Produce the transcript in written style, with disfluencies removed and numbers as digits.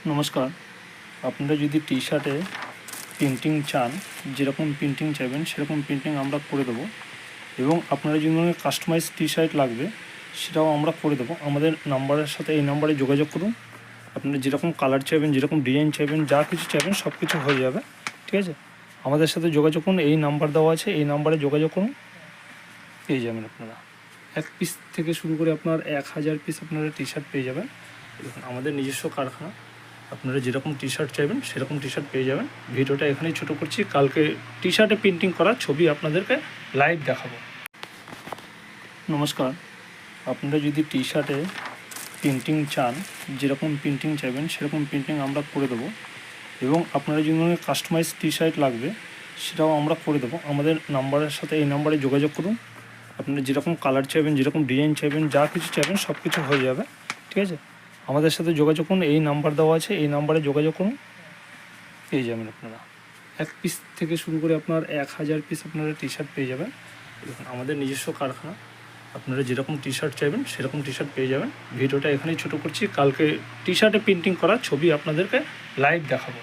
নমস্কার। আপনারা যদি টি শার্টে প্রিন্টিং চান, যেরকম প্রিন্টিং চাইবেন সেরকম প্রিন্টিং আমরা করে দেবো, এবং আপনারা যদি কাস্টমাইজ টি শার্ট লাগবে সেটাও আমরা করে দেবো। আমাদের নাম্বারের সাথে এই নাম্বারে যোগাযোগ করুন। আপনারা যেরকম কালার চাইবেন, যেরকম ডিজাইন চাইবেন, যা কিছু চাইবেন সব কিছু হয়ে যাবে, ঠিক আছে? আমাদের সাথে যোগাযোগ করুন, এই নাম্বার দেওয়া আছে, এই নাম্বারে যোগাযোগ করুন, পেয়ে যাবেন। আপনারা 1 পিস থেকে শুরু করে আপনার 1000 পিস আপনারা টি শার্ট পেয়ে যাবেন। দেখুন, আমাদের নিজস্ব কারখানা, আপনারা যেরকম টি শার্ট চাইবেন সেরকম টি শার্ট পেয়ে যাবেন। ভিডিওটা এখানেই ছোটো করছি, কালকে টি শার্টে প্রিন্টিং করা ছবি আপনাদেরকে লাইভ দেখাবো। নমস্কার। আপনারা যদি টি শার্টে প্রিন্টিং চান, যেরকম প্রিন্টিং চাইবেন সেরকম প্রিন্টিং আমরা করে দেবো, এবং আপনারা যদি কাস্টমাইজ টি শার্ট লাগবে সেটাও আমরা করে দেবো। আমাদের নাম্বারের সাথে এই নাম্বারে যোগাযোগ করুন। আপনারা যেরকম কালার চাইবেন, যেরকম ডিজাইন চাইবেন, যা কিছু চাইবেন সব কিছু হয়ে যাবে, ঠিক আছে? আমাদের সাথে যোগাযোগ করুন, এই নাম্বার দেওয়া আছে, এই নাম্বারে যোগাযোগ করুন, পেয়ে যাবেন। আপনারা 1 পিস থেকে শুরু করে আপনার 1000 পিস আপনারা টি শার্ট পেয়ে যাবেন। দেখুন, আমাদের নিজস্ব কারখানা, আপনারা যেরকম টি শার্ট চাইবেন সেরকম টি শার্ট পেয়ে যাবেন। ভিডিওটা এখানেই ছোটো করছি, কালকে টি শার্টে প্রিন্টিং করা ছবি আপনাদেরকে লাইভ দেখাবো।